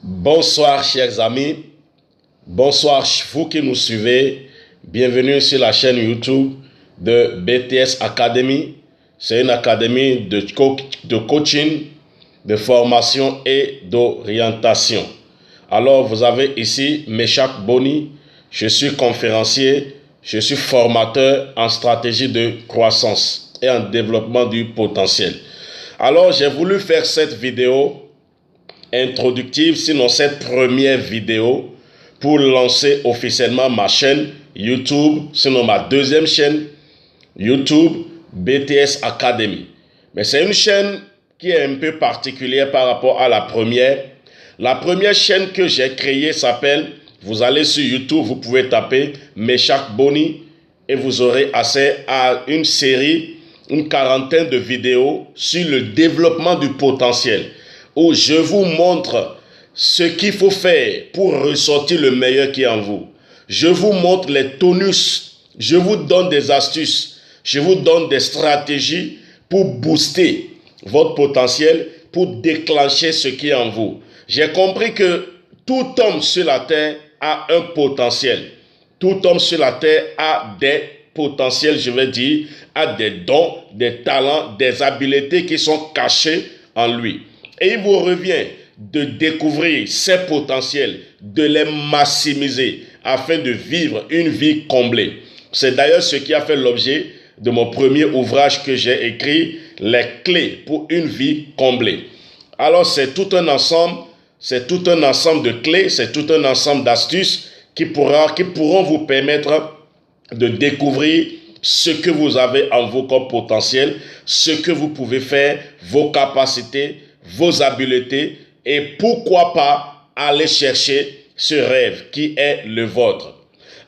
Bonsoir chers amis, bonsoir vous qui nous suivez, bienvenue sur la chaîne YouTube de BTS Academy. C'est une académie de coaching, de formation et d'orientation. Alors vous avez ici Meshak Boni, je suis conférencier, je suis formateur en stratégie de croissance et en développement du potentiel. Alors j'ai voulu faire cette vidéo introductive, sinon cette première vidéo, pour lancer officiellement ma chaîne YouTube, sinon ma deuxième chaîne YouTube, BTS Academy. Mais c'est une chaîne qui est un peu particulière par rapport à la première. La première chaîne que j'ai créée s'appelle, vous allez sur YouTube, vous pouvez taper Meshak Boni et vous aurez accès à une série, une quarantaine de vidéos sur le développement du potentiel, où je vous montre ce qu'il faut faire pour ressortir le meilleur qui est en vous. Je vous montre les tonus, je vous donne des astuces, je vous donne des stratégies pour booster votre potentiel, pour déclencher ce qui est en vous. J'ai compris que tout homme sur la terre a un potentiel. Tout homme sur la terre a des potentiels, je vais dire, a des dons, des talents, des habiletés qui sont cachés en lui. Et il vous revient de découvrir ces potentiels, de les maximiser afin de vivre une vie comblée. C'est d'ailleurs ce qui a fait l'objet de mon premier ouvrage que j'ai écrit, Les clés pour une vie comblée. Alors c'est tout un ensemble, de clés, c'est tout un ensemble d'astuces qui pourront vous permettre de découvrir ce que vous avez en vous comme potentiel, ce que vous pouvez faire, vos capacités, vos habiletés, et pourquoi pas aller chercher ce rêve qui est le vôtre.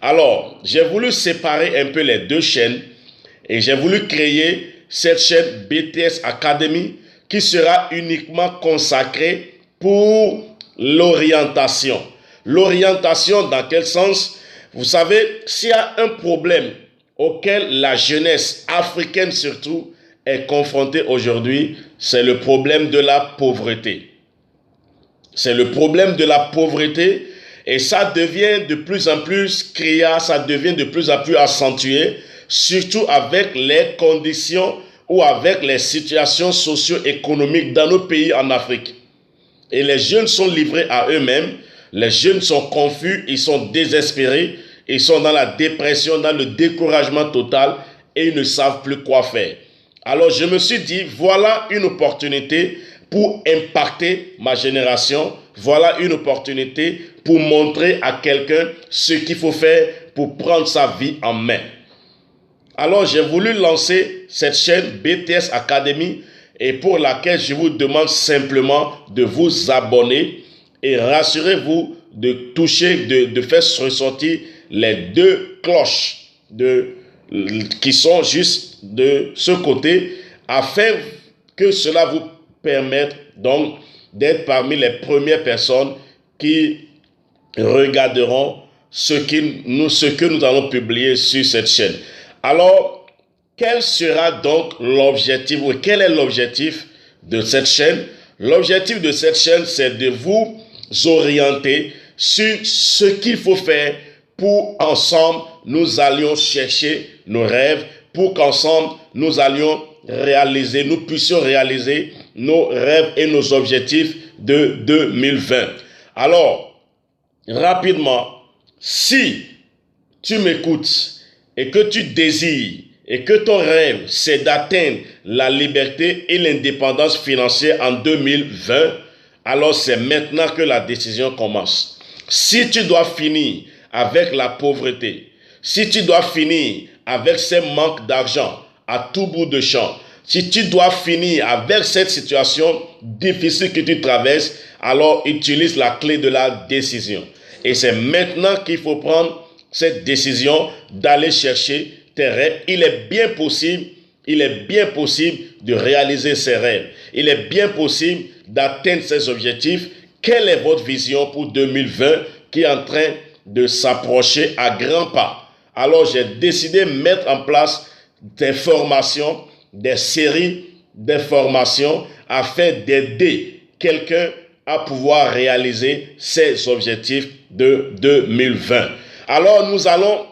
Alors, j'ai voulu séparer un peu les deux chaînes et j'ai voulu créer cette chaîne BTS Academy qui sera uniquement consacrée pour l'orientation. L'orientation dans quel sens? Vous savez, s'il y a un problème auquel la jeunesse africaine surtout est confrontée aujourd'hui, c'est le problème de la pauvreté. C'est le problème de la pauvreté et ça devient de plus en plus criard, ça devient de plus en plus accentué, surtout avec les conditions ou avec les situations socio-économiques dans nos pays en Afrique. Et les jeunes sont livrés à eux-mêmes, les jeunes sont confus, ils sont désespérés, ils sont dans la dépression, dans le découragement total et ils ne savent plus quoi faire. Alors je me suis dit, voilà une opportunité pour impacter ma génération. Voilà une opportunité pour montrer à quelqu'un ce qu'il faut faire pour prendre sa vie en main. Alors j'ai voulu lancer cette chaîne BTS Academy et pour laquelle je vous demande simplement de vous abonner et rassurez-vous de toucher, de faire ressortir les deux cloches qui sont juste de ce côté afin que cela vous permette donc d'être parmi les premières personnes qui regarderont ce que nous allons publier sur cette chaîne. Alors, quel sera donc l'objectif ou quel est l'objectif de cette chaîne? L'objectif de cette chaîne, c'est de vous orienter sur ce qu'il faut faire pour ensemble nous allions chercher nos rêves, pour qu'ensemble nous allions réaliser, nous puissions réaliser nos rêves et nos objectifs de 2020. Alors, rapidement, si tu m'écoutes et que tu désires et que ton rêve c'est d'atteindre la liberté et l'indépendance financière en 2020, alors c'est maintenant que la décision commence. Si tu dois finir avec la pauvreté, si tu dois finir avec ces manques d'argent à tout bout de champ, si tu dois finir avec cette situation difficile que tu traverses, alors utilise la clé de la décision. Et c'est maintenant qu'il faut prendre cette décision d'aller chercher tes rêves. Il est bien possible de réaliser ses rêves. Il est bien possible d'atteindre ses objectifs. Quelle est votre vision pour 2020 qui est en train de s'approcher à grands pas? Alors j'ai décidé de mettre en place des formations, des séries de formations afin d'aider quelqu'un à pouvoir réaliser ses objectifs de 2020. Alors, nous allons,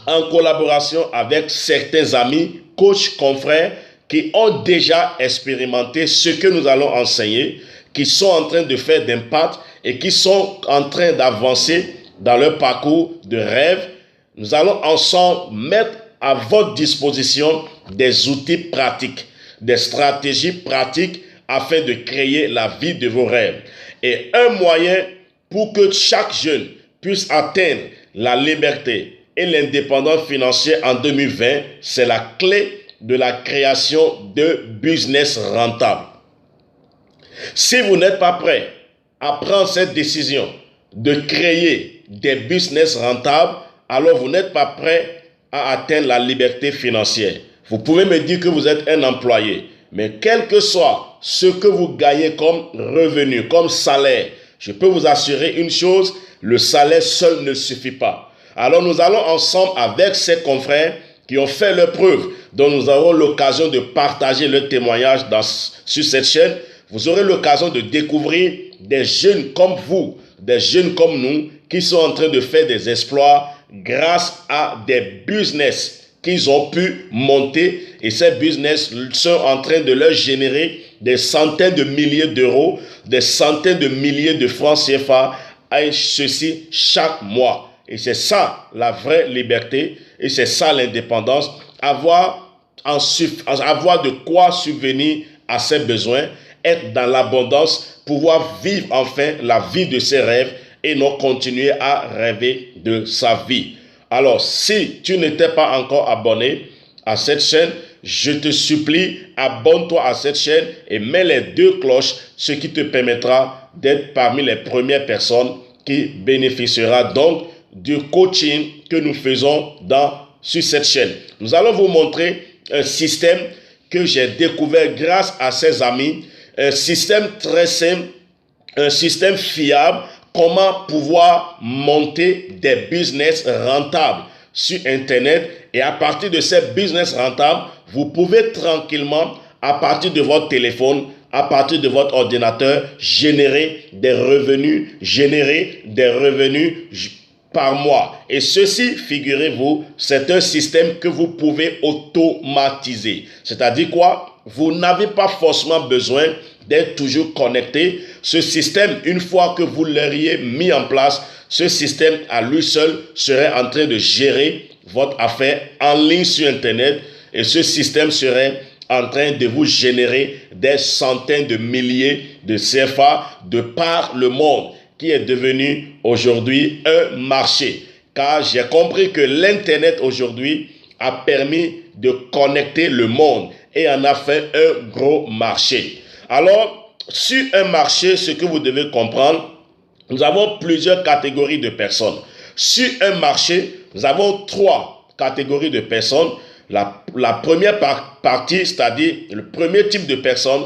en collaboration avec certains amis, coachs, confrères, qui ont déjà expérimenté ce que nous allons enseigner, qui sont en train de faire d'impact et qui sont en train d'avancer dans leur parcours de rêve. Nous allons ensemble mettre à votre disposition des outils pratiques, des stratégies pratiques afin de créer la vie de vos rêves. Et un moyen pour que chaque jeune puisse atteindre la liberté et l'indépendance financière en 2020, c'est la clé de la création de business rentables. Si vous n'êtes pas prêt à prendre cette décision de créer des business rentables, alors vous n'êtes pas prêt à atteindre la liberté financière. Vous pouvez me dire que vous êtes un employé, mais quel que soit ce que vous gagnez comme revenu, comme salaire, je peux vous assurer une chose, le salaire seul ne suffit pas. Alors nous allons ensemble avec ces confrères qui ont fait leur preuve, dont nous aurons l'occasion de partager leur témoignage sur cette chaîne. Vous aurez l'occasion de découvrir des jeunes comme vous, des jeunes comme nous, qui sont en train de faire des exploits grâce à des business qu'ils ont pu monter. Et ces business sont en train de leur générer des centaines de milliers d'euros, des centaines de milliers de francs CFA, et ceci chaque mois. Et c'est ça la vraie liberté, et c'est ça l'indépendance, avoir de quoi subvenir à ses besoins, être dans l'abondance, pouvoir vivre enfin la vie de ses rêves et non continuer à rêver de sa vie. Alors, si tu n'étais pas encore abonné à cette chaîne, je te supplie, abonne-toi à cette chaîne et mets les 2 cloches, ce qui te permettra d'être parmi les premières personnes qui bénéficiera donc du coaching que nous faisons sur cette chaîne. Nous allons vous montrer un système que j'ai découvert grâce à ces amis, un système très simple, un système fiable, comment pouvoir monter des business rentables sur Internet. Et à partir de ces business rentables, vous pouvez tranquillement, à partir de votre téléphone, à partir de votre ordinateur, générer des revenus par mois. Et ceci, figurez-vous, c'est un système que vous pouvez automatiser. C'est-à-dire quoi? Vous n'avez pas forcément besoin d'être toujours connecté. Ce système, une fois que vous l'auriez mis en place, ce système à lui seul serait en train de gérer votre affaire en ligne sur Internet. Et ce système serait en train de vous générer des centaines de milliers de CFA de par le monde, qui est devenu aujourd'hui un marché. Car j'ai compris que l'Internet aujourd'hui a permis de connecter le monde et en a fait un gros marché. Alors, sur un marché, ce que vous devez comprendre, nous avons plusieurs catégories de personnes. Sur un marché, nous avons 3 catégories de personnes. La première partie, c'est-à-dire le premier type de personne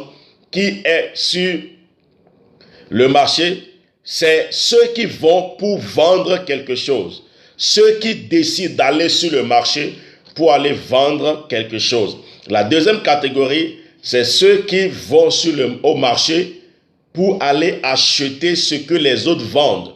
qui est sur le marché, c'est ceux qui vont pour vendre quelque chose. Ceux qui décident d'aller sur le marché pour aller vendre quelque chose. La deuxième catégorie, c'est ceux qui vont au marché pour aller acheter ce que les autres vendent.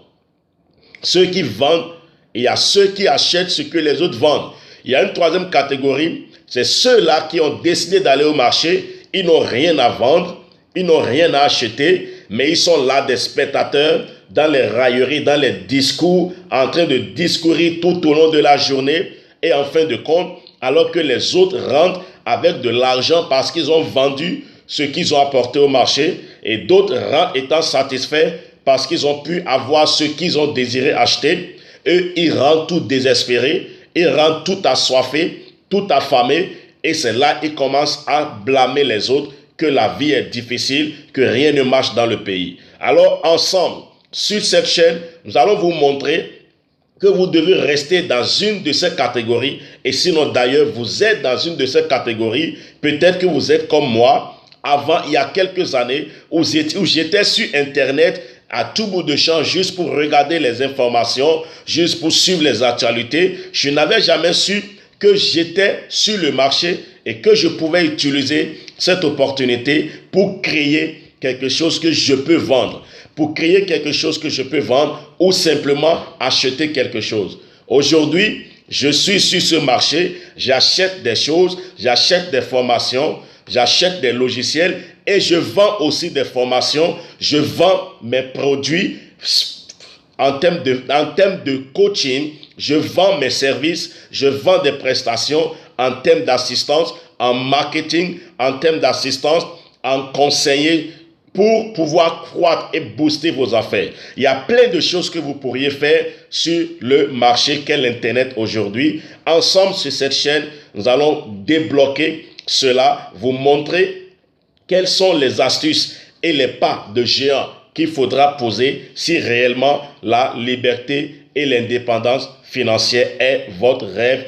Ceux qui vendent, il y a ceux qui achètent ce que les autres vendent. Il y a une troisième catégorie, c'est ceux-là qui ont décidé d'aller au marché, ils n'ont rien à vendre, ils n'ont rien à acheter, mais ils sont là des spectateurs dans les railleries, dans les discours, en train de discourir tout au long de la journée. Et en fin de compte, alors que les autres rentrent avec de l'argent parce qu'ils ont vendu ce qu'ils ont apporté au marché, et d'autres rentrent étant satisfaits parce qu'ils ont pu avoir ce qu'ils ont désiré acheter. Eux, ils rentrent tout désespérés, ils rentrent tout assoiffés, tout affamés, et c'est là qu'ils commencent à blâmer les autres, que la vie est difficile, que rien ne marche dans le pays. Alors ensemble, sur cette chaîne, nous allons vous montrer que vous devez rester dans une de ces catégories. Et sinon d'ailleurs, vous êtes dans une de ces catégories, peut-être que vous êtes comme moi, avant, il y a quelques années, où j'étais sur Internet à tout bout de champ, juste pour regarder les informations, juste pour suivre les actualités. Je n'avais jamais su que j'étais sur le marché et que je pouvais utiliser cette opportunité pour créer quelque chose que je peux vendre, pour créer quelque chose que je peux vendre ou simplement acheter quelque chose. Aujourd'hui, je suis sur ce marché, j'achète des choses, j'achète des formations, j'achète des logiciels et je vends aussi des formations, je vends mes produits en termes de coaching, je vends mes services, je vends des prestations en termes d'assistance, en marketing, en termes d'assistance, en conseiller pour pouvoir croître et booster vos affaires. Il y a plein de choses que vous pourriez faire sur le marché qu'est l'Internet aujourd'hui. Ensemble sur cette chaîne, nous allons débloquer cela, vous montrer quelles sont les astuces et les pas de géant qu'il faudra poser si réellement la liberté et l'indépendance financière est votre rêve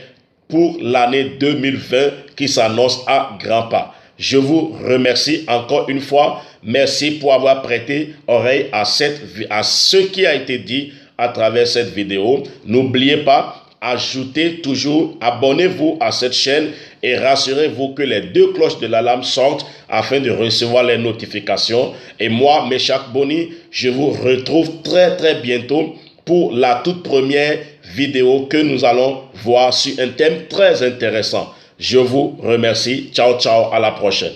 pour l'année 2020 qui s'annonce à grands pas. Je vous remercie encore une fois. Merci pour avoir prêté oreille à ce qui a été dit à travers cette vidéo. N'oubliez pas, ajoutez toujours, abonnez-vous à cette chaîne et rassurez-vous que les 2 cloches de l'alarme sortent afin de recevoir les notifications. Et moi, Meshach Boni, je vous retrouve très bientôt pour la toute première vidéo que nous allons voir sur un thème très intéressant. Je vous remercie. Ciao, ciao, à la prochaine.